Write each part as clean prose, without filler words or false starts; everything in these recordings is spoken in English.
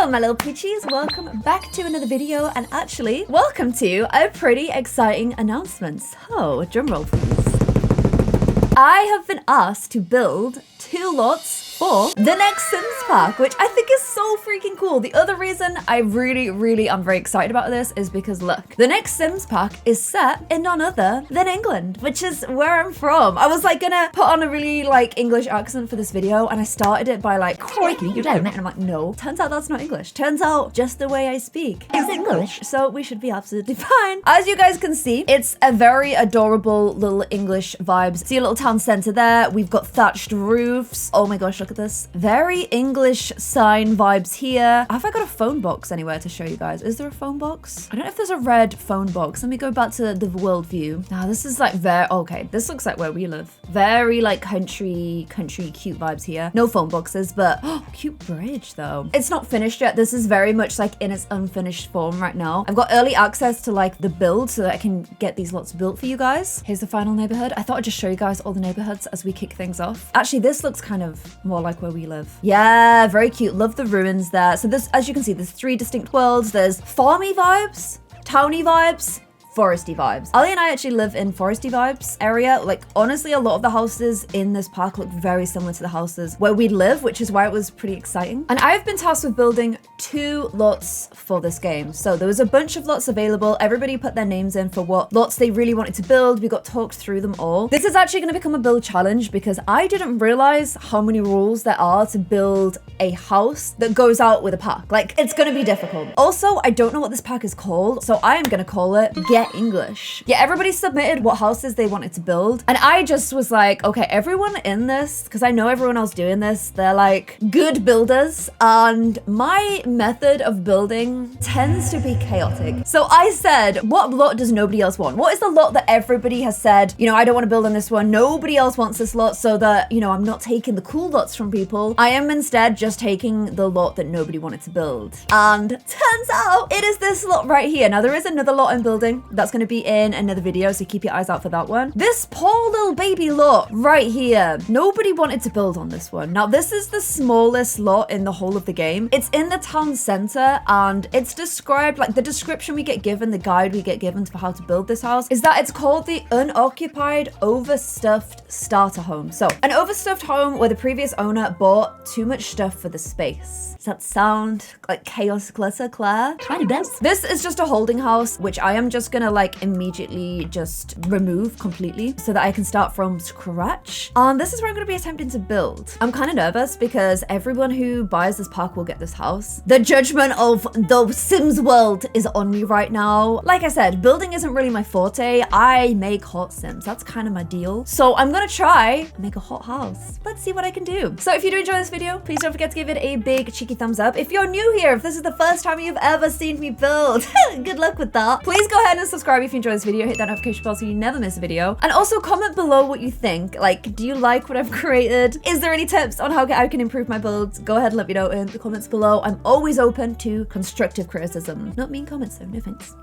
Hello my little peachies, welcome back to another video, and actually welcome to a pretty exciting announcement. So drumroll please. I have been asked to build 2 lots for the next Sims pack, which I think is so freaking cool. The other reason I really am very excited about this is because look, the next Sims pack is set in none other than England, which is where I'm from. I was like gonna put on a really like English accent for this video, and I started it by like, crikey, you don't, and I'm like, no, turns out that's not English. Turns out just the way I speak is English, so we should be absolutely fine. As you guys can see, it's a very adorable little English vibes. See a little town center there. We've got thatched roofs. Oh my gosh, look at this. Very English sign vibes here. Have I got a phone box anywhere to show you guys? Is there a phone box? I don't know if there's a red phone box. Let me go back to the world view. Now this is like very, okay, this looks like where we live. Very like country cute vibes here. No phone boxes, but oh, cute bridge though. It's not finished yet. This is very much like in its unfinished form right now. I've got early access to like the build so that I can get these lots built for you guys. Here's the final neighborhood. I thought I'd just show you guys all the neighborhoods as we kick things off. Actually, this looks kind of more like where we live. Yeah, very cute. Love the ruins there. So this, as you can see, there's 3 distinct worlds. There's farmy vibes, towny vibes, foresty vibes. Ali and I actually live in foresty vibes area. Like honestly, a lot of the houses in this park look very similar to the houses where we live, which is why it was pretty exciting. And I've been tasked with building 2 lots for this game. So there was a bunch of lots available. Everybody put their names in for what lots they really wanted to build. We got talked through them all. This is actually going to become a build challenge because I didn't realize how many rules there are to build a house that goes out with a pack. Like it's going to be difficult. Also, I don't know what this pack is called, so I am going to call it Get English. Yeah, everybody submitted what houses they wanted to build, and I just was like, okay, everyone in this, because I know everyone else doing this, they're like good builders, and my method of building tends to be chaotic. So I said, what lot does nobody else want? What is the lot that everybody has said, you know, I don't want to build on this one, nobody else wants this lot, so that, you know, I'm not taking the cool lots from people. I am instead just taking the lot that nobody wanted to build. And turns out it is this lot right here. Now there is another lot I'm building that's going to be in another video, so keep your eyes out for that one. This poor little baby lot right here, nobody wanted to build on this one. Now this is the smallest lot in the whole of the game. It's in the town center, and it's described, like the description we get given, the guide we get given for how to build this house is that it's called the unoccupied overstuffed starter home. So an overstuffed home where the previous owner bought too much stuff for the space. Does that sound like chaos glitter, Claire? Tiny best. This is just a holding house, which I am just gonna like immediately just remove completely so that I can start from scratch. This is where I'm gonna be attempting to build. I'm kind of nervous because everyone who buys this park will get this house. The judgment of the Sims world is on me right now. Like I said, building isn't really my forte. I make hot Sims. That's kind of my deal. So I'm gonna try make a hot house. Let's see what I can do. So if you do enjoy this video, please don't forget to give it a big cheeky thumbs up. If you're new here, if this is the first time you've ever seen me build, good luck with that. Please go ahead and subscribe if you enjoy this video. Hit that notification bell so you never miss a video. And also comment below what you think. Like, do you like what I've created? Is there any tips on how I can improve my builds? Go ahead and let me know in the comments below. I'm always open to constructive criticism. Not mean comments though, no thanks.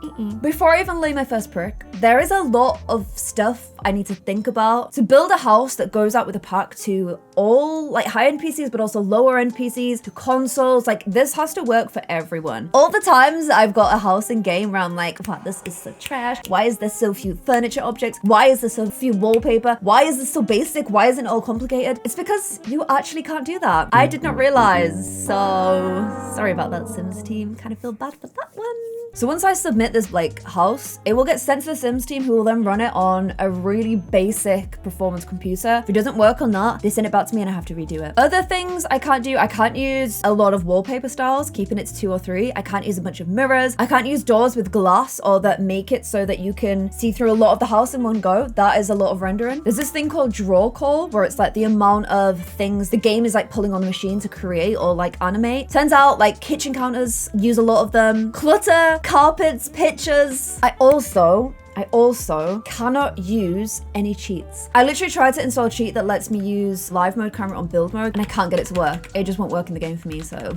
Before I even lay my first brick, there is a lot of stuff I need to think about to build a house that goes out with a pack to all like high-end PCs, but also lower-end PCs, to consoles. Like this has to work for everyone. All the times I've got a house in game where I'm like, wow, this is so trash. Why is there so few furniture objects? Why is there so few wallpaper? Why is this so basic? Why isn't it all complicated? It's because you actually can't do that. I did not realize. So sorry about that, Sims team. Kind of feel bad for that one. So once I submit this like house, it will get sent to the Sims team, who will then run it on a really basic performance computer. If it doesn't work on that, they send it back to me and I have to redo it. Other things I can't do, I can't use a lot of wallpaper styles, keeping it to 2 or 3. I can't use a bunch of mirrors. I can't use doors with glass or that make it so that you can see through a lot of the house in one go. That is a lot of rendering. There's this thing called draw call, where it's like the amount of things the game is like pulling on the machine to create or like animate. Turns out like kitchen counters use a lot of them. Clutter, carpets, pictures. I also cannot use any cheats. I literally tried to install a cheat that lets me use live mode camera on build mode, and I can't get it to work. It just won't work in the game for me, so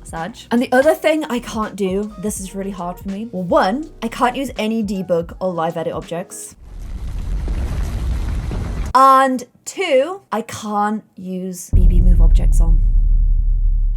sad. And the other thing I can't do, this is really hard for me. Well, 1, I can't use any debug or live edit objects. And 2, I can't use BB move objects on.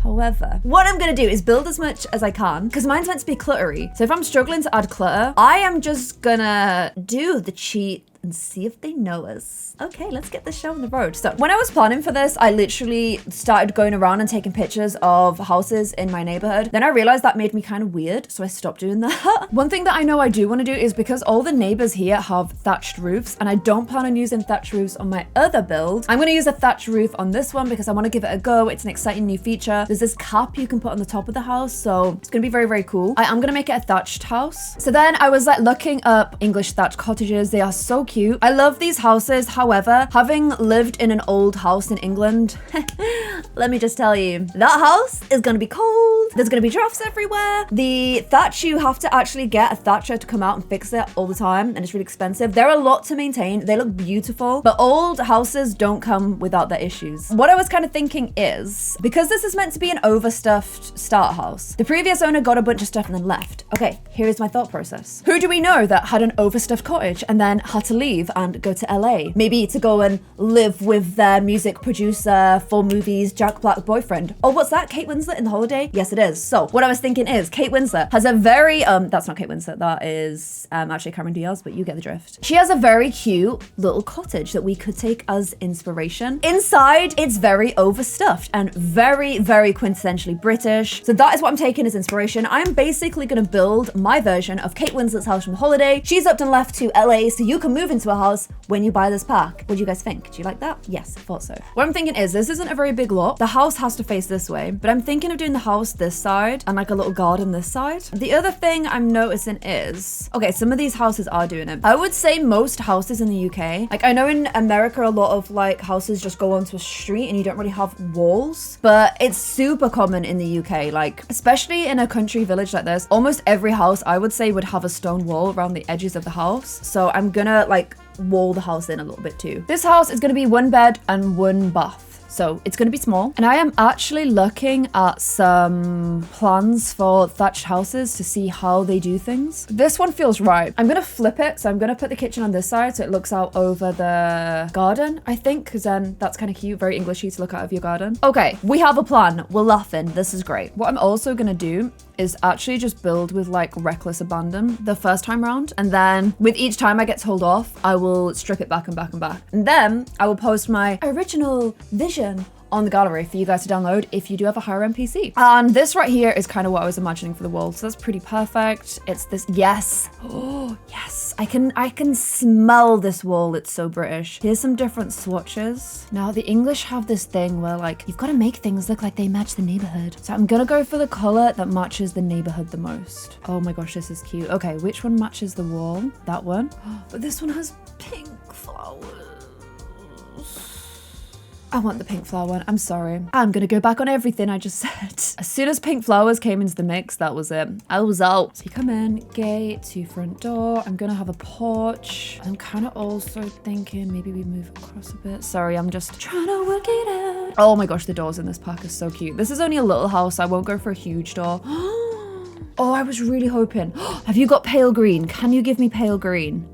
However, what I'm gonna do is build as much as I can because mine's meant to be cluttery. So if I'm struggling to add clutter, I am just gonna do the cheat and see if they know us. Okay, let's get this show on the road. So when I was planning for this, I literally started going around and taking pictures of houses in my neighborhood. Then I realized that made me kind of weird, so I stopped doing that. One thing that I know I do want to do is because all the neighbors here have thatched roofs and I don't plan on using thatched roofs on my other build. I'm going to use a thatched roof on this one because I want to give it a go. It's an exciting new feature. There's this cap you can put on the top of the house, so it's going to be very, very cool. I am going to make it a thatched house. So then I was like looking up English thatched cottages. They are so cute. I love these houses. However, having lived in an old house in England, let me just tell you, that house is going to be cold. There's going to be drafts everywhere. The thatch, you have to actually get a thatcher to come out and fix it all the time, and it's really expensive. They're a lot to maintain. They look beautiful, but old houses don't come without their issues. What I was kind of thinking is, because this is meant to be an overstuffed starter house, the previous owner got a bunch of stuff and then left. Okay, here's my thought process. Who do we know that had an overstuffed cottage and then had to leave and go to LA? Maybe to go and live with their music producer for movies, Jack Black boyfriend. Oh, what's that? Kate Winslet in The Holiday? Yes, it is. So what I was thinking is Kate Winslet has a very, that's not Kate Winslet, that is actually Cameron Diaz, but you get the drift. She has a very cute little cottage that we could take as inspiration. Inside, it's very overstuffed and very, very quintessentially British. So that is what I'm taking as inspiration. I'm basically gonna build my version of Kate Winslet's house from The Holiday. She's upped and left to LA, so you can move into a house when you buy this pack. What do you guys think? Do you like that? Yes, I thought so. What I'm thinking is, this isn't a very big lot. The house has to face this way, but I'm thinking of doing the house this side and like a little garden this side. The other thing I'm noticing is, okay, some of these houses are doing it. I would say most houses in the UK, like I know in America, a lot of like houses just go onto a street and you don't really have walls, but it's super common in the UK, like especially in a country village like this, almost every house I would say would have a stone wall around the edges of the house. So I'm gonna like wall the house in a little bit too. This house is gonna be 1 bed and 1 bath. So it's going to be small. And I am actually looking at some plans for thatched houses to see how they do things. This one feels right. I'm going to flip it. So I'm going to put the kitchen on this side so it looks out over the garden, I think, because then that's kind of cute, very Englishy to look out of your garden. Okay, we have a plan. We're laughing. This is great. What I'm also going to do is actually just build with like reckless abandon the first time round. And then with each time I get told off, I will strip it back and back and back. And then I will post my original vision on the gallery for you guys to download if you do have a higher end PC. And this right here is kind of what I was imagining for the wall. So that's pretty perfect. It's this, yes. Oh, yes. I can smell this wall. It's so British. Here's some different swatches. Now the English have this thing where like, you've got to make things look like they match the neighborhood. So I'm gonna go for the color that matches the neighborhood the most. Oh my gosh, this is cute. Okay, which one matches the wall? That one. But this one has pink flowers. I want the pink flower one. I'm sorry. I'm gonna go back on everything I just said. As soon as pink flowers came into the mix, that was it. I was out. So you come in, gate to front door. I'm gonna have a porch. I'm kind of also thinking maybe we move across a bit. Sorry, I'm just trying to work it out. Oh my gosh, the doors in this pack are so cute. This is only a little house. I won't go for a huge door. Oh, I was really hoping. Have you got pale green? Can you give me pale green?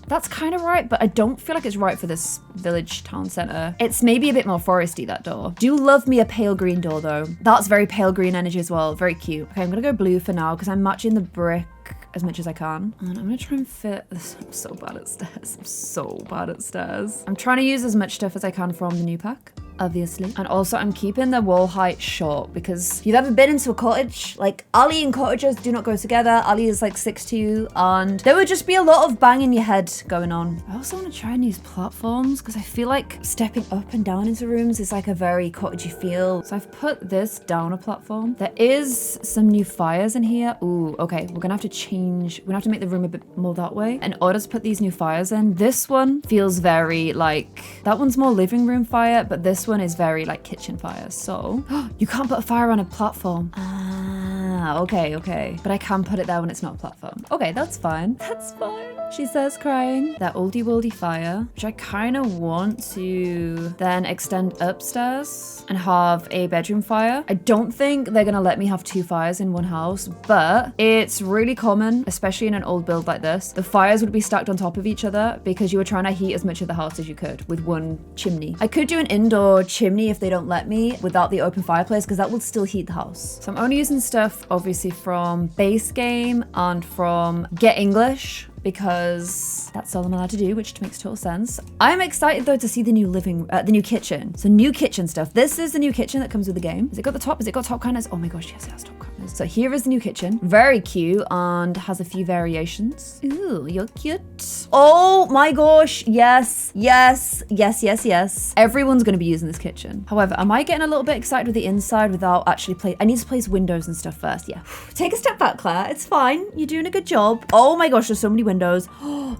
That's kind of right, but I don't feel like it's right for this village town center. It's maybe a bit more foresty, that door. Do love me a pale green door though. That's very pale green energy as well. Very cute. Okay, I'm gonna go blue for now because I'm matching the brick as much as I can. And I'm gonna try and fit this. I'm so bad at stairs. I'm so bad at stairs. I'm trying to use as much stuff as I can from the new pack, obviously. And also I'm keeping the wall height short because if you've ever been into a cottage, like Ali and cottages do not go together. Ali is like 6'2" and there would just be a lot of banging your head going on. I also want to try and use platforms because I feel like stepping up and down into rooms is like a very cottagey feel. So I've put this down a platform. There is some new fires in here. Ooh, okay. We're gonna have to change. We're gonna have to make the room a bit more that way in order to put these new fires in. This one feels very like, that one's more living room fire, but this one is very like kitchen fire. So you can't put a fire on a platform. Ah, okay. But I can put it there when it's not a platform. Okay, that's fine. That's fine. she says, crying. That oldie worldy fire, which I kind of want to then extend upstairs and have a bedroom fire. I don't think they're gonna let me have 2 fires in one house, but it's really common, especially in an old build like this. The fires would be stacked on top of each other because you were trying to heat as much of the house as you could with one chimney. I could do an indoor chimney if they don't let me without the open fireplace, because that will still heat the house. So I'm only using stuff obviously from base game and from Get English, because that's all I'm allowed to do, which makes total sense. I'm excited though to see the new the new kitchen. So new kitchen stuff. This is the new kitchen that comes with the game. Has it got the top? Has it got top counters? Oh my gosh, yes, it has top counters. So here is the new kitchen. Very cute and has a few variations. Ooh, you're cute. Oh my gosh, yes, yes, yes, yes, yes. Everyone's gonna be using this kitchen. However, am I getting a little bit excited with the inside without actually I need to place windows and stuff first, yeah. Take a step back, Claire, it's fine. You're doing a good job. Oh my gosh, there's so many windows.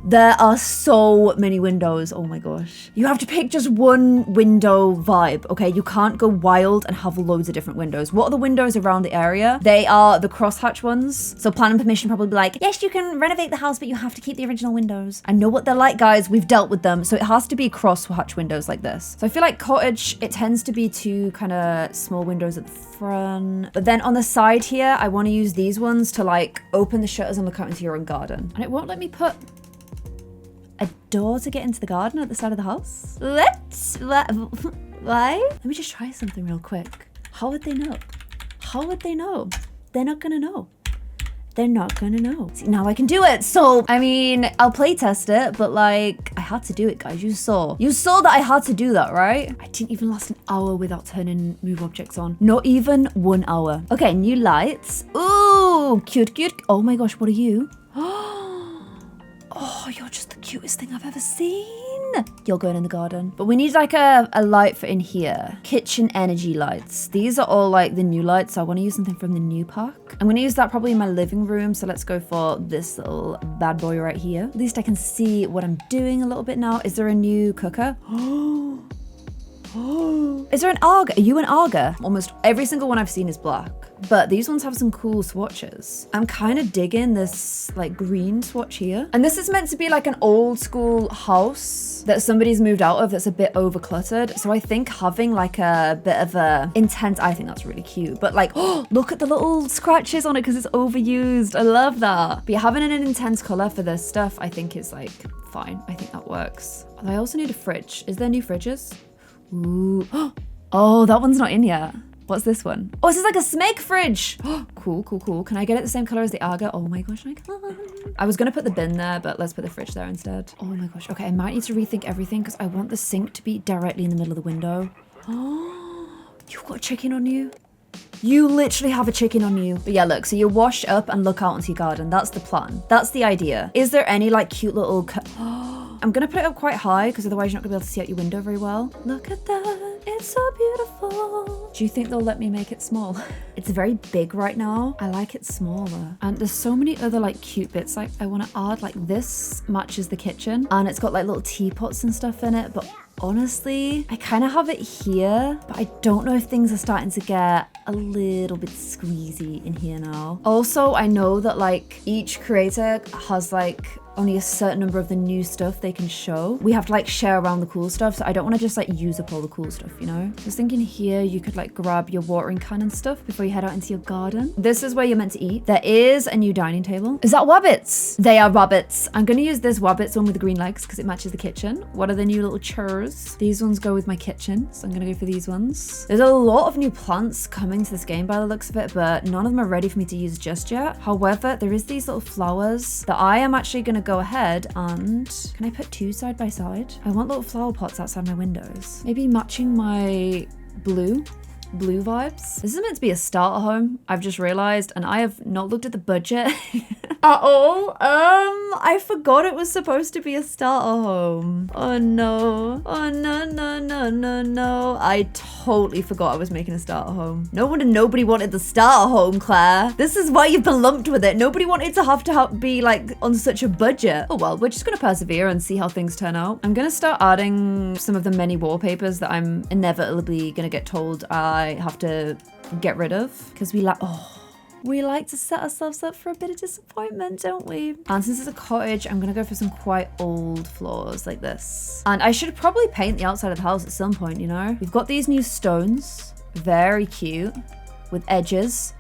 There are so many windows. Oh my gosh. You have to pick just one window vibe, okay? You can't go wild and have loads of different windows. What are the windows around the area? They are the crosshatch ones. So planning permission probably be like, yes, you can renovate the house, but you have to keep the original windows. I know what they're like, guys. We've dealt with them. So it has to be crosshatch windows like this. So I feel like cottage, it tends to be 2 kind of small windows at the front. But then on the side here, I want to use these ones to like open the shutters and look out into your own garden. And it won't let me put a door to get into the garden at the side of the house. Why? Let me just try something real quick. How would they know? How would they know? They're not gonna know. They're not gonna know. See, now I can do it. So, I mean, I'll play test it, but like, I had to do it, guys. You saw that I had to do that, right? I didn't even last an hour without turning move objects on. Not even 1 hour. Okay, new lights. Ooh, cute, cute. Oh my gosh, what are you? Oh, you're just the cutest thing I've ever seen. You're going in the garden. But we need like a light for in here. Kitchen energy lights. These are all like the new lights. So I want to use something from the new pack. I'm going to use that probably in my living room. So let's go for this little bad boy right here. At least I can see what I'm doing a little bit now. Is there a new cooker? Is there an Arga? Are you an Arga? Almost every single one I've seen is black. But these ones have some cool swatches. I'm kind of digging this like green swatch here. And this is meant to be like an old school house that somebody's moved out of that's a bit over cluttered. So I think having like a bit of a intense, I think that's really cute. But like, oh, look at the little scratches on it because it's overused. I love that. But yeah, having an intense color for this stuff, I think is like fine. I think that works. I also need a fridge. Is there new fridges? Ooh. Oh, that one's not in yet. What's this one? Oh, this is like a Smeg fridge. Cool, cool, cool. Can I get it the same color as the Arga? Oh my gosh, I can. I was gonna put the bin there, but let's put the fridge there instead. Oh my gosh. Okay, I might need to rethink everything because I want the sink to be directly in the middle of the window. Oh, you've got a chicken on you. You literally have a chicken on you. But yeah, look, so you wash up and look out into your garden. That's the plan. That's the idea. Is there any like cute little... I'm gonna put it up quite high because otherwise you're not gonna be able to see out your window very well. Look at that, it's so beautiful. Do you think they'll let me make it small? It's very big right now. I like it smaller. And there's so many other like cute bits. Like I wanna add like this matches the kitchen and it's got like little teapots and stuff in it. But honestly, I kind of have it here, but I don't know if things are starting to get a little bit squeezy in here now. Also, I know that like each creator has like only a certain number of the new stuff they can show. We have to like share around the cool stuff, so I don't want to just like use up all the cool stuff, you know? I was thinking here you could like grab your watering can and stuff before you head out into your garden. This is where you're meant to eat. There is a new dining table. Is that wabbits? They are rabbits. I'm gonna use this wabbits one with the green legs because it matches the kitchen. What are the new little chairs? These ones go with my kitchen, so I'm gonna go for these ones. There's a lot of new plants coming to this game by the looks of it, but none of them are ready for me to use just yet. However, there is these little flowers that I am actually gonna go ahead and... Can I put 2 side by side? I want little flower pots outside my windows. Maybe matching my blue vibes. This is meant to be a starter home, I've just realized, and I have not looked at the budget at all. I forgot it was supposed to be a starter home. Oh no. Oh no, no, no, no, no. I totally forgot I was making a starter home. No wonder nobody wanted the starter home, Claire. This is why you've been lumped with it. Nobody wanted to have be like on such a budget. Oh well, we're just gonna persevere and see how things turn out. I'm gonna start adding some of the many wallpapers that I'm inevitably gonna get told I have to get rid of because we like, oh, We like to set ourselves up for a bit of disappointment, don't we? And since it's a cottage, I'm gonna go for some quite old floors like this. And I should probably paint the outside of the house at some point, you know? We've got these new stones, very cute, with edges.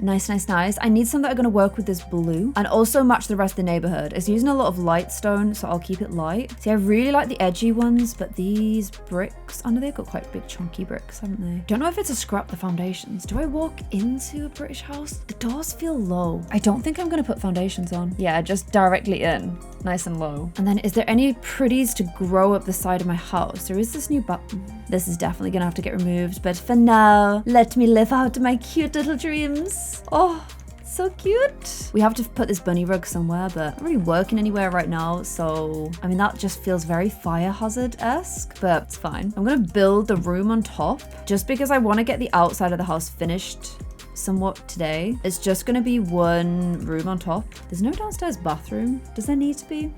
Nice, nice, nice. I need some that are going to work with this blue and also match the rest of the neighborhood. It's using a lot of light stone, so I'll keep it light. See, I really like the edgy ones, but these bricks, I know they've got quite big chunky bricks, haven't they? Don't know if it's a scrap the foundations. Do I walk into a British house? The doors feel low. I don't think I'm going to put foundations on. Yeah, just directly in. Nice and low. And then is there any pretties to grow up the side of my house? There is this new button. This is definitely gonna have to get removed, but for now, let me live out my cute little dreams. Oh, so cute. We have to put this bunny rug somewhere, but not really working anywhere right now. So, I mean, that just feels very fire hazard-esque, but it's fine. I'm gonna build the room on top just because I want to get the outside of the house finished somewhat today. It's just gonna be one room on top. There's no downstairs bathroom. Does there need to be?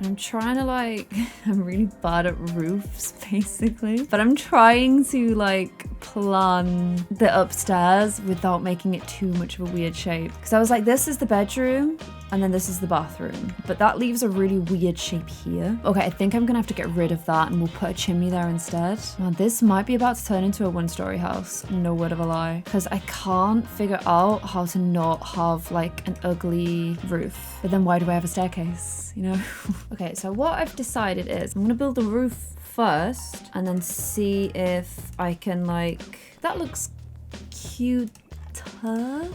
I'm trying to like, I'm really bad at roofs basically, but I'm trying to like plan the upstairs without making it too much of a weird shape. Because I was like, this is the bedroom and then this is the bathroom, but that leaves a really weird shape here. Okay, I think I'm gonna have to get rid of that and we'll put a chimney there instead. Man, this might be about to turn into a one-story house, no word of a lie, because I can't figure out how to not have like an ugly roof. But then why do I have a staircase, you know? Okay, so what I've decided is I'm gonna build the roof first and then see if I can like, that looks cute.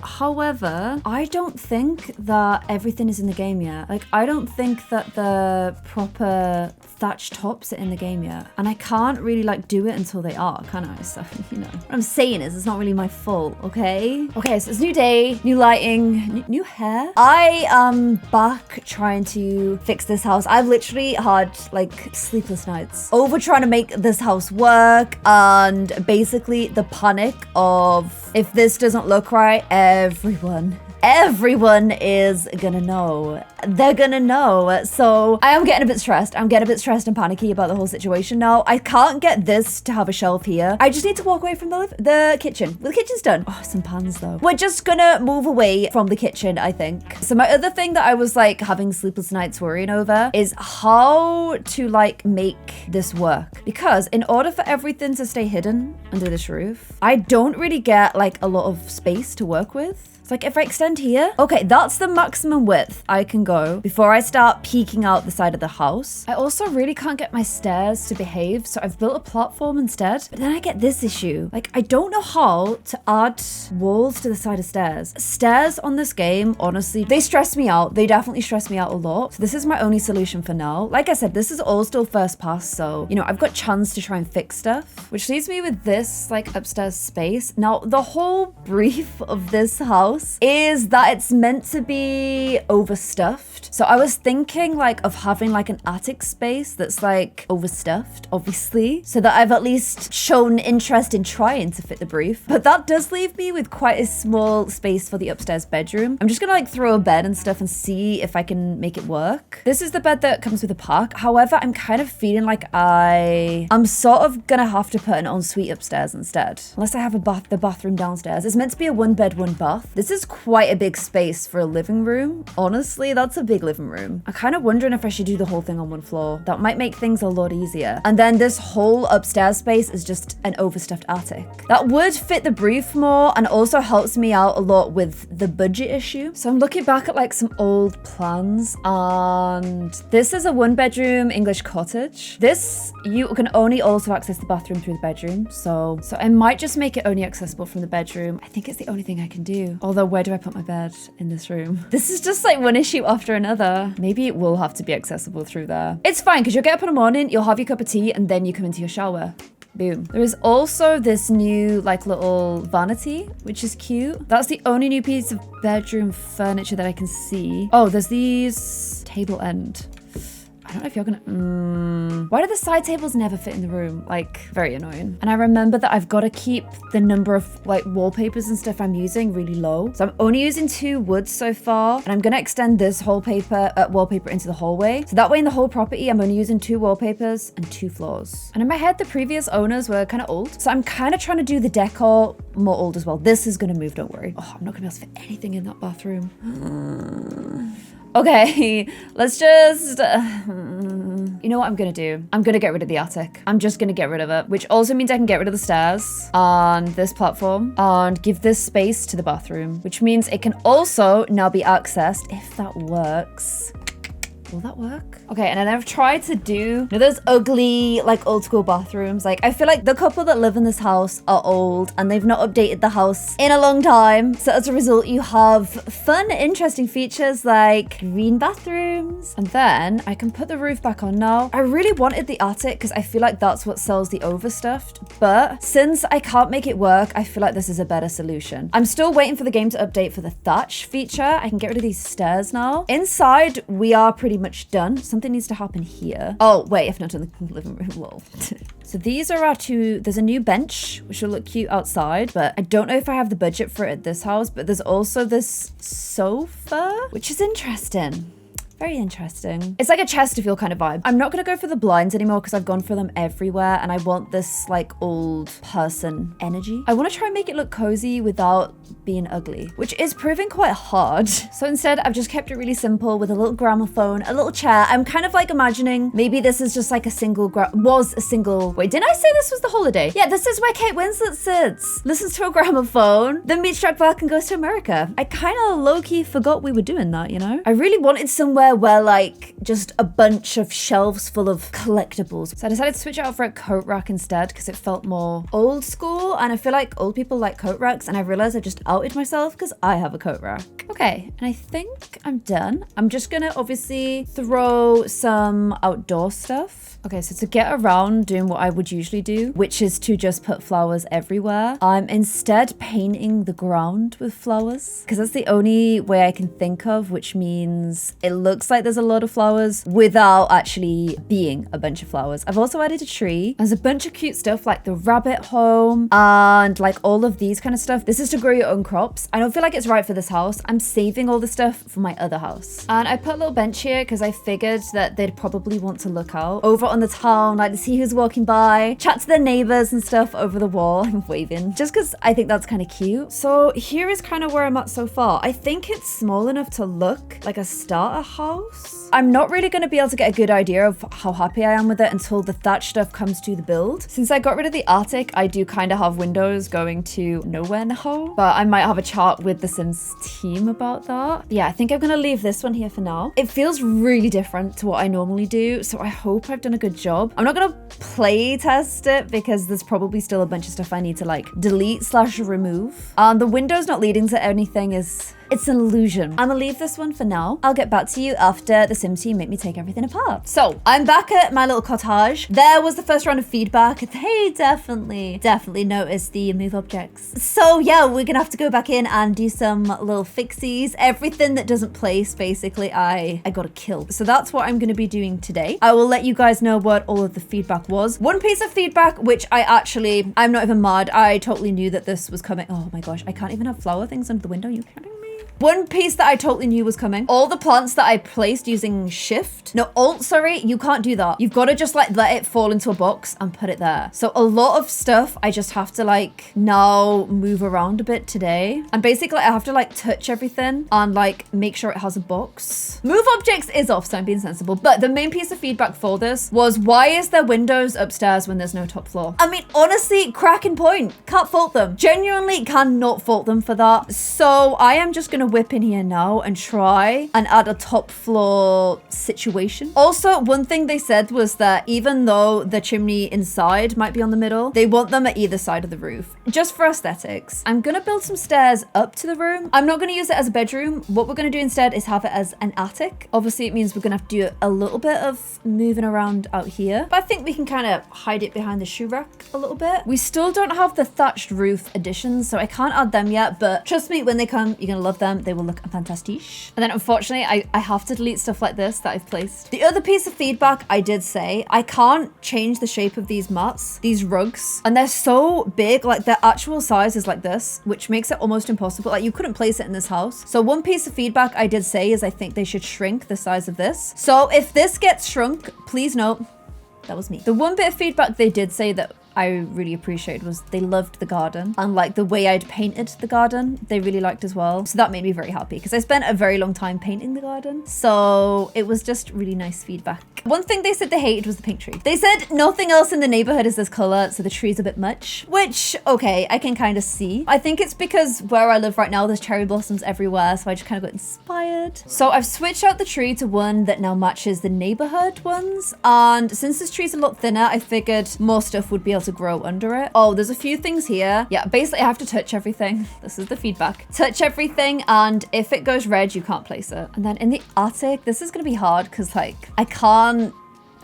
However, I don't think that everything is in the game yet. Like, I don't think that the proper thatch tops are in the game yet. And I can't really like do it until they are, can I? So, you know, what I'm saying is it's not really my fault, okay? Okay, so it's a new day, new lighting, new hair. I am back trying to fix this house. I've literally had like sleepless nights over trying to make this house work, and basically the panic of if this doesn't look right, everyone is gonna know. They're gonna know. So I am getting a bit stressed. I'm getting a bit stressed and panicky about the whole situation now. I can't get this to have a shelf here. I just need to walk away from the kitchen. Well, the kitchen's done. Oh, some pans though. We're just gonna move away from the kitchen, I think. So my other thing that I was like having sleepless nights worrying over is how to like make this work. Because in order for everything to stay hidden under this roof, I don't really get like a lot of space to work with. It's like if I extend here, okay, that's the maximum width I can go before I start peeking out the side of the house. I also really can't get my stairs to behave, so I've built a platform instead. But then I get this issue. Like, I don't know how to add walls to the side of stairs. Stairs on this game, honestly, they stress me out. They definitely stress me out a lot. So this is my only solution for now. Like I said, this is all still first pass, so, you know, I've got chance to try and fix stuff, which leaves me with this, like, upstairs space. Now, the whole brief of this house is that it's meant to be overstuffed. So I was thinking like of having like an attic space that's like overstuffed, obviously, so that I've at least shown interest in trying to fit the brief. But that does leave me with quite a small space for the upstairs bedroom. I'm just gonna like throw a bed and stuff and see if I can make it work. This is the bed that comes with a pack. However, I'm kind of feeling like I'm sort of gonna have to put an ensuite upstairs instead. Unless I have the bathroom downstairs. It's meant to be a 1 bed, 1 bath. This is quite a big space for a living room. Honestly, that's a big living room. I'm kind of wondering if I should do the whole thing on 1 floor. That might make things a lot easier. And then this whole upstairs space is just an overstuffed attic. That would fit the brief more and also helps me out a lot with the budget issue. So I'm looking back at like some old plans, and this is a 1 bedroom English cottage. This, you can only also access the bathroom through the bedroom. So I might just make it only accessible from the bedroom. I think it's the only thing I can do. Although, where do I put my bed in this room? This is just like one issue after another. Maybe it will have to be accessible through there. It's fine, because you'll get up in the morning, you'll have your cup of tea, and then you come into your shower. Boom. There is also this new like little vanity, which is cute. That's the only new piece of bedroom furniture that I can see. Oh, there's these table end. I don't know if you're gonna, why do the side tables never fit in the room? Like, very annoying. And I remember that I've got to keep the number of like wallpapers and stuff I'm using really low. So I'm only using 2 woods so far. And I'm gonna extend this wallpaper into the hallway. So that way in the whole property, I'm only using 2 wallpapers and 2 floors. And in my head, the previous owners were kind of old. So I'm kind of trying to do the decor more old as well. This is gonna move, don't worry. Oh, I'm not gonna be able to fit anything in that bathroom. Okay, let's just, you know what I'm gonna do? I'm gonna get rid of the attic. I'm just gonna get rid of it, which also means I can get rid of the stairs on this platform and give this space to the bathroom, which means it can also now be accessed if that works. Will that work? Okay, and then I've tried to do, you know, those ugly, like old school bathrooms. Like, I feel like the couple that live in this house are old and they've not updated the house in a long time. So as a result, you have fun, interesting features like green bathrooms. And then I can put the roof back on now. I really wanted the attic because I feel like that's what sells the overstuffed. But since I can't make it work, I feel like this is a better solution. I'm still waiting for the game to update for the thatch feature. I can get rid of these stairs now. Inside, we are pretty much done. Something needs to happen here. Oh, wait, I've not done the living room. Lol. So these are our 2, there's a new bench, which will look cute outside, but I don't know if I have the budget for it at this house, but there's also this sofa, which is interesting. Very interesting. It's like a Chesterfield kind of vibe. I'm not gonna go for the blinds anymore because I've gone for them everywhere and I want this like old person energy. I want to try and make it look cozy without being ugly, which is proving quite hard. So instead, I've just kept it really simple with a little gramophone, a little chair. I'm kind of like imagining maybe this is just like a single, wait, didn't I say this was the holiday? Yeah, this is where Kate Winslet sits, listens to a gramophone, then meets Jack Black and goes to America. I kind of low-key forgot we were doing that, you know? I really wanted somewhere where like just a bunch of shelves full of collectibles. So I decided to switch it out for a coat rack instead because it felt more old school and I feel like old people like coat racks and I realized I just outed myself because I have a coat rack. Okay, and I think I'm done. I'm just gonna obviously throw some outdoor stuff. Okay, so to get around doing what I would usually do, which is to just put flowers everywhere, I'm instead painting the ground with flowers because that's the only way I can think of, which means it looks like there's a lot of flowers without actually being a bunch of flowers. I've also added a tree. There's a bunch of cute stuff like the rabbit home and like all of these kind of stuff. This is to grow your own crops. I don't feel like it's right for this house. I'm saving all the stuff for my other house. And I put a little bench here because I figured that they'd probably want to look out over on the town, like to see who's walking by, chat to their neighbors and stuff over the wall. I'm waving just because I think that's kind of cute. So here is kind of where I'm at so far. I think it's small enough to look like a starter house. I'm not really going to be able to get a good idea of how happy I am with it until the thatch stuff comes to the build. Since I got rid of the attic, I do kind of have windows going to nowhere now, but I might have a chat with the Sims team about that. Yeah, I think I'm going to leave this one here for now. It feels really different to what I normally do, so I hope I've done a good job. I'm not going to play test it because there's probably still a bunch of stuff I need to like delete/remove. The window's not leading to anything it's an illusion. I'm gonna leave this one for now. I'll get back to you after the Sim team make me take everything apart. So I'm back at my little cottage. There was the first round of feedback. They definitely noticed the move objects. So yeah, we're gonna have to go back in and do some little fixies. Everything that doesn't place, basically, I gotta kill. So that's what I'm gonna be doing today. I will let you guys know what all of the feedback was. One piece of feedback, which I'm not even mad. I totally knew that this was coming. Oh my gosh, I can't even have flower things under the window. You kidding me? One piece that I totally knew was coming. All the plants that I placed using shift. No, alt, sorry. You can't do that. You've got to just like let it fall into a box and put it there. So a lot of stuff I just have to like now move around a bit today. And basically I have to like touch everything and like make sure it has a box. Move objects is off, so I'm being sensible. But the main piece of feedback for this was, why is there windows upstairs when there's no top floor? I mean, honestly, cracking point. Can't fault them. Genuinely cannot fault them for that. So I am just gonna whip in here now and try and add a top floor situation. Also, one thing they said was that even though the chimney inside might be on the middle, they want them at either side of the roof, just for aesthetics. I'm gonna build some stairs up to the room. I'm not gonna use it as a bedroom. What we're gonna do instead is have it as an attic. Obviously, it means we're gonna have to do a little bit of moving around out here, but I think we can kind of hide it behind the shoe rack a little bit. We still don't have the thatched roof additions, so I can't add them yet, but trust me, when they come, you're gonna love them. them, they will look fantastic. And then unfortunately, I have to delete stuff like this that I've placed. The other piece of feedback I did say, I can't change the shape of these mats, these rugs, and they're so big, like their actual size is like this, which makes it almost impossible. Like you couldn't place it in this house. So one piece of feedback I did say is I think they should shrink the size of this. So if this gets shrunk, please note, that was me. The one bit of feedback they did say that I really appreciated was they loved the garden, and like the way I'd painted the garden they really liked as well. So that made me very happy because I spent a very long time painting the garden, so it was just really nice feedback. One thing they said they hated was the pink tree. They said nothing else in the neighborhood is this color, so the tree's a bit much, which okay, I can kind of see. I think it's because where I live right now there's cherry blossoms everywhere, so I just kind of got inspired. So I've switched out the tree to one that now matches the neighborhood ones, and since this tree's a lot thinner, I figured more stuff would be able to grow under it. Oh, there's a few things here. Yeah, basically I have to touch everything. This is the feedback. Touch everything, and if it goes red, you can't place it. And then in the attic, this is gonna be hard because like I can't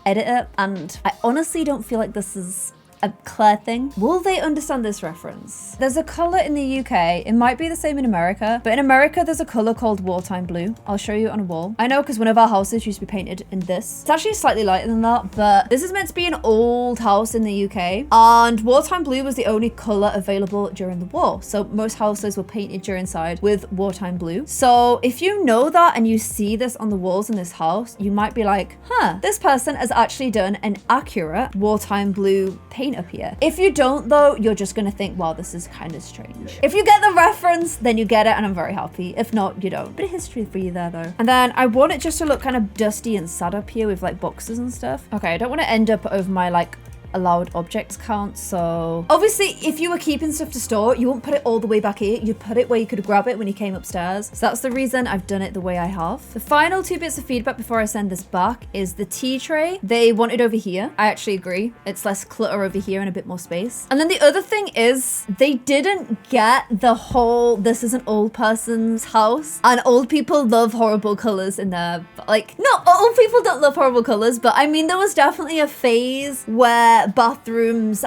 edit it, and I honestly don't feel like this is a Claire thing. Will they understand this reference? There's a color in the UK. It might be the same in America, but in America, there's a color called wartime blue. I'll show you on a wall. I know because one of our houses used to be painted in this. It's actually slightly lighter than that, but this is meant to be an old house in the UK. And wartime blue was the only color available during the war. So most houses were painted during side with wartime blue. So if you know that and you see this on the walls in this house, you might be like, huh, this person has actually done an accurate wartime blue paint up here. If you don't though, you're just gonna think, wow, this is kind of strange. If you get the reference, then you get it, and I'm very happy. If not, you don't. Bit of history for you there though. And then I want it just to look kind of dusty and sad up here with like boxes and stuff. Okay, I don't want to end up over my like allowed objects count, so obviously if you were keeping stuff to store, you won't put it all the way back here. You'd put it where you could grab it when you came upstairs. So that's the reason I've done it the way I have. The final two bits of feedback before I send this back is the tea tray. They want it over here. I actually agree. It's less clutter over here and a bit more space. And then the other thing is they didn't get the whole this is an old person's house and old people love horrible colors in there. Like, no, old people don't love horrible colors, but I mean there was definitely a phase where bathrooms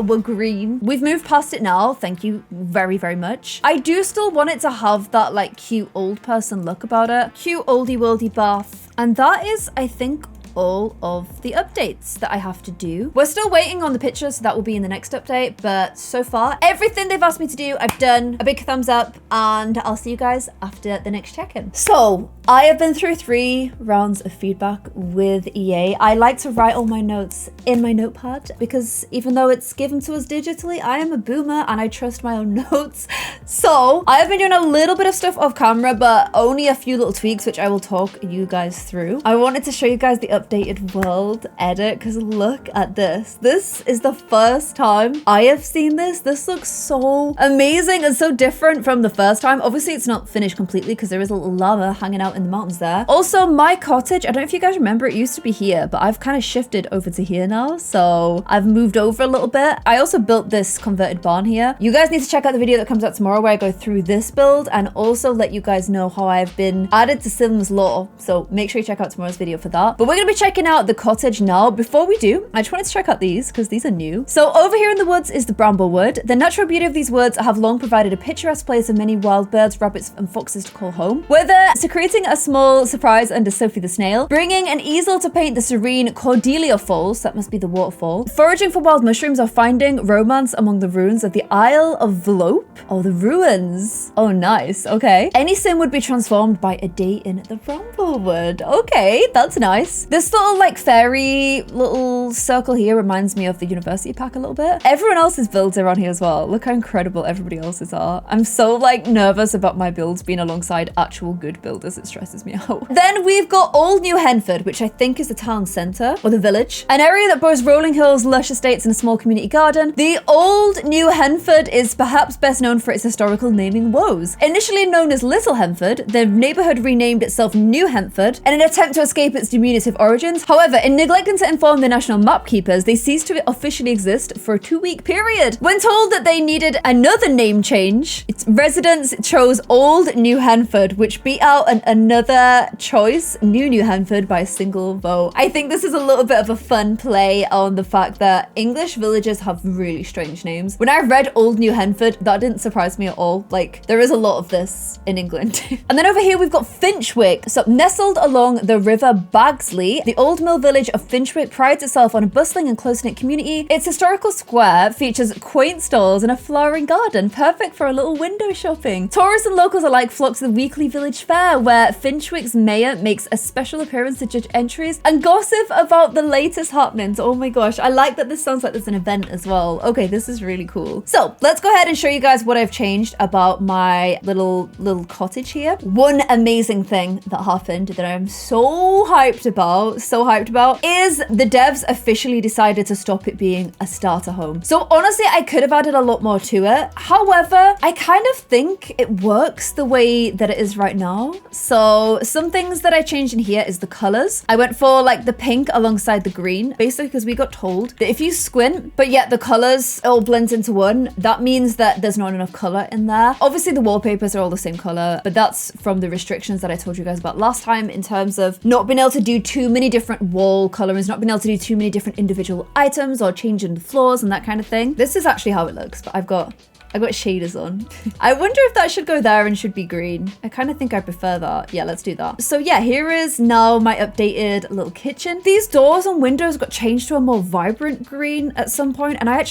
were green. We've moved past it now, thank you very, very much. I do still want it to have that like cute old person look about it. Cute oldie worldy bath. And that is, I think, all of the updates that I have to do. We're still waiting on the pictures, so that will be in the next update, but so far everything they've asked me to do I've done. A big thumbs up, and I'll see you guys after the next check-in. So I have been through 3 rounds of feedback with EA. I like to write all my notes in my notepad because even though it's given to us digitally, I am a boomer and I trust my own notes. So I have been doing a little bit of stuff off camera, but only a few little tweaks, which I will talk you guys through. I wanted to show you guys the updated world edit because look at this. This is the first time I have seen this. This looks so amazing and so different from the first time. Obviously it's not finished completely because there is a little llama hanging out in the mountains there. Also, my cottage, I don't know if you guys remember, it used to be here, but I've kind of shifted over to here now, so I've moved over a little bit. I also built this converted barn here. You guys need to check out the video that comes out tomorrow where I go through this build and also let you guys know how I've been added to Sims lore, so make sure you check out tomorrow's video for that. But we're gonna be checking out the cottage now. Before we do, I just wanted to check out these because these are new. So over here in the woods is the bramblewood. The natural beauty of these woods have long provided a picturesque place for many wild birds, rabbits and foxes to call home. We're secreting a small surprise under Sophie the snail, bringing an easel to paint the serene Cordelia Falls, that must be the waterfall, foraging for wild mushrooms, or finding romance among the ruins of the Isle of Velope. Oh, the ruins. Oh, nice. Okay. Any sim would be transformed by a day in the bramblewood. Okay, that's nice. This little like fairy little circle here reminds me of the university pack a little bit. Everyone else's builds are on here as well. Look how incredible everybody else's are. I'm so like nervous about my builds being alongside actual good builders. It stresses me out. Then we've got Old New Henford, which I think is the town centre or the village. An area that boasts rolling hills, lush estates and a small community garden. The Old New Henford is perhaps best known for its historical naming woes. Initially known as Little Henford, the neighbourhood renamed itself New Henford in an attempt to escape its diminutive origins origins. However, in neglecting to inform the national map keepers, they ceased to officially exist for a 2-week period. When told that they needed another name change, its residents chose Old New Hanford, which beat out another choice, New Hanford, by a single vote. I think this is a little bit of a fun play on the fact that English villages have really strange names. When I read Old New Hanford, that didn't surprise me at all. Like, there is a lot of this in England. And then over here, we've got Finchwick. So nestled along the River Bagsley, the old mill village of Finchwick prides itself on a bustling and close-knit community. Its historical square features quaint stalls and a flowering garden, perfect for a little window shopping. Tourists and locals alike flock to the weekly village fair, where Finchwick's mayor makes a special appearance to judge entries and gossip about the latest happenings. Oh my gosh, I like that this sounds like there's an event as well. Okay, this is really cool. So let's go ahead and show you guys what I've changed about my little cottage here. One amazing thing that happened that I'm so hyped about, is the devs officially decided to stop it being a starter home. So honestly, I could have added a lot more to it. However, I kind of think it works the way that it is right now. So some things that I changed in here is the colors. I went for like the pink alongside the green, basically because we got told that if you squint, but yet the colors all blends into one, that means that there's not enough color in there. Obviously the wallpapers are all the same color, but that's from the restrictions that I told you guys about last time in terms of not being able to do too many different wall colorings, not being able to do too many different individual items or changing the floors and that kind of thing. This is actually how it looks, but I've got shaders on. I wonder if that should go there and should be green. I kind of think I prefer that. Yeah, let's do that. So yeah, here is now my updated little kitchen. These doors and windows got changed to a more vibrant green at some point, and I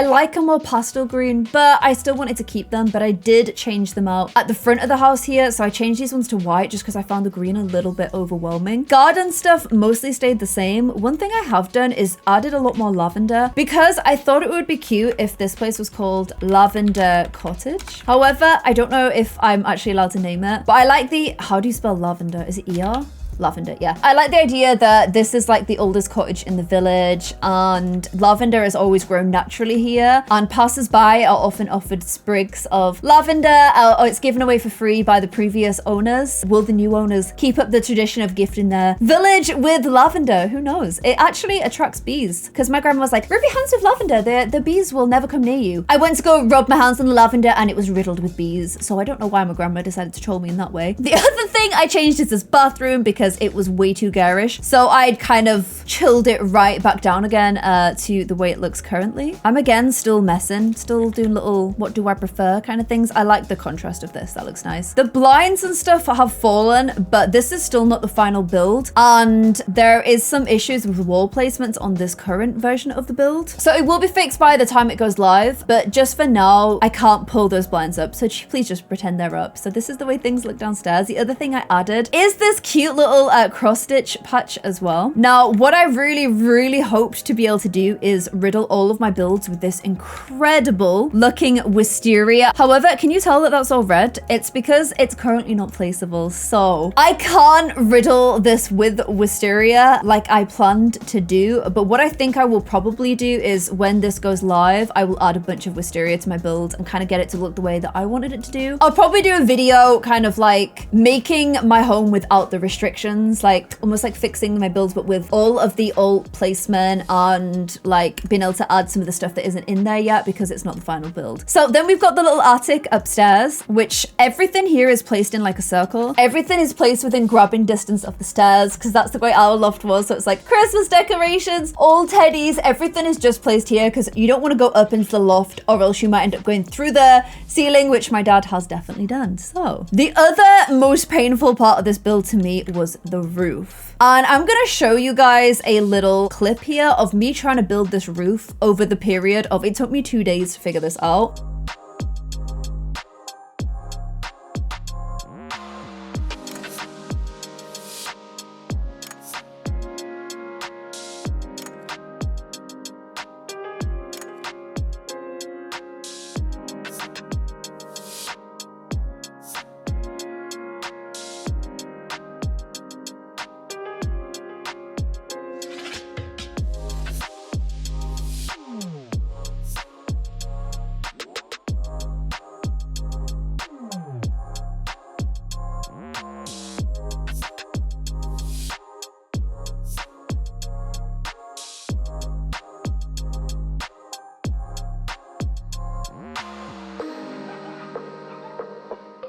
like a more pastel green, but I still wanted to keep them, but I did change them out at the front of the house here. So I changed these ones to white just because I found the green a little bit overwhelming. Garden stuff mostly stayed the same. One thing I have done is added a lot more lavender because I thought it would be cute if this place was called Lavender Cottage. However, I don't know if I'm actually allowed to name it, but I like the, how do you spell lavender? Is it ER? Lavender, yeah. I like the idea that this is like the oldest cottage in the village, and lavender is always grown naturally here, and passers-by are often offered sprigs of lavender, or it's given away for free by the previous owners. Will the new owners keep up the tradition of gifting their village with lavender? Who knows? It actually attracts bees, because my grandma was like, rub your hands with lavender, the bees will never come near you. I went to go rub my hands on the lavender and it was riddled with bees, so I don't know why my grandma decided to troll me in that way. The other thing I changed is this bathroom because it was way too garish. So I'd kind of chilled it right back down again to the way it looks currently. I'm again still messing, still doing little what do I prefer kind of things. I like the contrast of this. That looks nice. The blinds and stuff have fallen, but this is still not the final build. And there is some issues with wall placements on this current version of the build. So it will be fixed by the time it goes live, but just for now, I can't pull those blinds up. So please just pretend they're up. So this is the way things look downstairs. The other thing I added is this cute little cross stitch patch as well. Now, what I really hoped to be able to do is riddle all of my builds with this incredible looking wisteria. However, can you tell that that's all red? It's because it's currently not placeable. So I can't riddle this with wisteria like I planned to do. But what I think I will probably do is when this goes live, I will add a bunch of wisteria to my build and kind of get it to look the way that I wanted it to do. I'll probably do a video kind of like making my home without the restrictions, like almost like fixing my builds, but with all of the alt placement and like being able to add some of the stuff that isn't in there yet because it's not the final build. So then we've got the little attic upstairs, which everything here is placed in like a circle. Everything is placed within grabbing distance of the stairs because that's the way our loft was. So it's like Christmas decorations, all teddies, everything is just placed here because you don't want to go up into the loft or else you might end up going through the ceiling, which my dad has definitely done. So the other most painful part of this build to me was the roof. And I'm gonna show you guys a little clip here of me trying to build this roof over the period of, it took me 2 days to figure this out.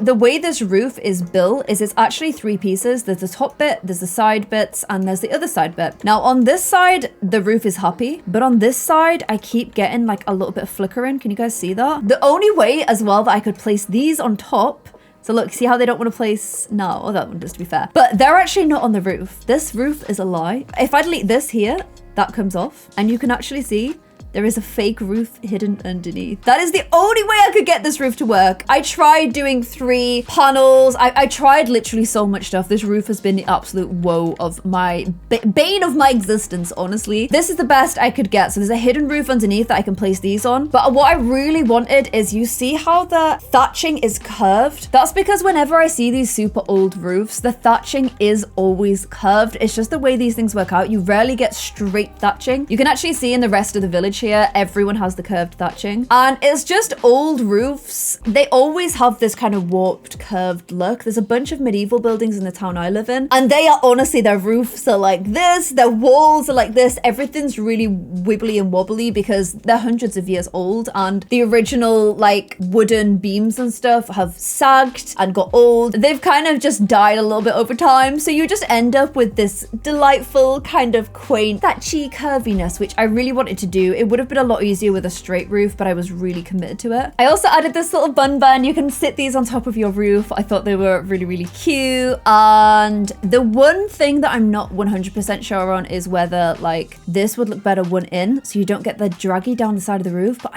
the way this roof is built is it's actually 3 pieces. There's the top bit, there's the side bits, and there's the other side bit. Now on this side, the roof is happy, but on this side, I keep getting like a little bit of flickering. Can you guys see that? The only way as well that I could place these on top. So look, see how they don't want to place, no, well, that one just to be fair. But they're actually not on the roof. This roof is a lie. If I delete this here, that comes off, and you can actually see there is a fake roof hidden underneath. That is the only way I could get this roof to work. I tried doing 3 panels. I tried literally so much stuff. This roof has been the absolute woe of my, bane of my existence, honestly. This is the best I could get. So there's a hidden roof underneath that I can place these on. But what I really wanted is, you see how the thatching is curved? That's because whenever I see these super old roofs, the thatching is always curved. It's just the way these things work out. You rarely get straight thatching. You can actually see in the rest of the village here, everyone has the curved thatching, and it's just old roofs. They always have this kind of warped, curved look. There's a bunch of medieval buildings in the town I live in, and they are honestly, their roofs are like this, their walls are like this. Everything's really wibbly and wobbly because they're hundreds of years old, and the original like wooden beams and stuff have sagged and got old. They've kind of just died a little bit over time, so you just end up with this delightful kind of quaint thatchy curviness, which I really wanted to do. It would have been a lot easier with a straight roof, but I was really committed to it. I also added this little bun. You can sit these on top of your roof. I thought they were really, really cute. And the one thing that I'm not 100% sure on is whether like this would look better one in, so you don't get the draggy down the side of the roof, but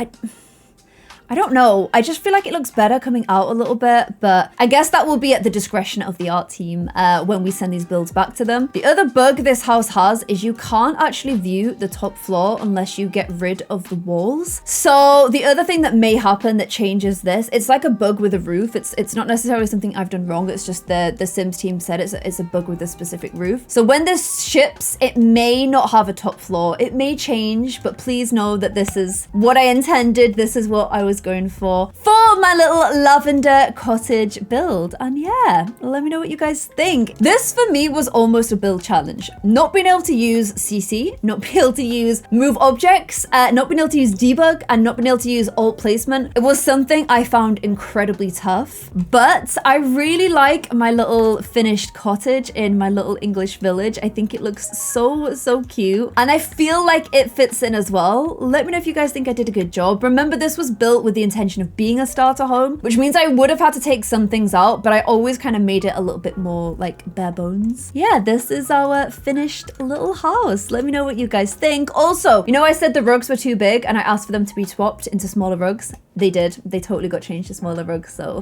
I don't know. I just feel like it looks better coming out a little bit, but I guess that will be at the discretion of the art team when we send these builds back to them. The other bug this house has is you can't actually view the top floor unless you get rid of the walls. So the other thing that may happen that changes this, it's like a bug with a roof. It's not necessarily something I've done wrong. It's just the Sims team said it's a bug with a specific roof. So when this ships, it may not have a top floor. It may change, but please know that this is what I intended. This is what I was going for my little lavender cottage build. And yeah, let me know what you guys think. This for me was almost a build challenge. Not being able to use CC, not being able to use move objects, not being able to use debug, and not being able to use alt placement. It was something I found incredibly tough, but I really like my little finished cottage in my little English village. I think it looks so cute, and I feel like it fits in as well. Let me know if you guys think I did a good job. Remember, this was built with the intention of being a starter home, which means I would have had to take some things out, but I always kind of made it a little bit more like bare bones. Yeah, this is our finished little house. Let me know what you guys think. Also, you know, I said the rugs were too big and I asked for them to be swapped into smaller rugs. They did. They totally got changed to smaller rugs, so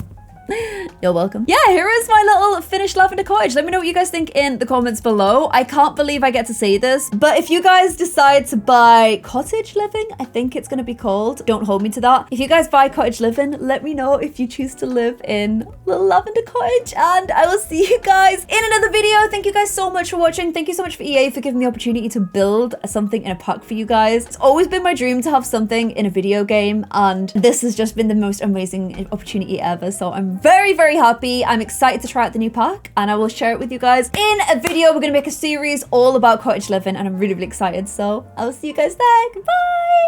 you're welcome. Yeah, here is my little finished lavender cottage. Let me know what you guys think in the comments below. I can't believe I get to say this, but if you guys decide to buy Cottage Living, I think it's going to be called, don't hold me to that. If you guys buy Cottage Living, let me know if you choose to live in little lavender cottage, and I will see you guys in another video. Thank you guys so much for watching. Thank you so much for EA for giving me the opportunity to build something in a pack for you guys. It's always been my dream to have something in a video game, and this has just been the most amazing opportunity ever. So I'm very happy. I'm excited to try out the new pack, and I will share it with you guys in a video. We're gonna make a series all about Cottage Living, and I'm really excited. So I will see you guys there. Goodbye.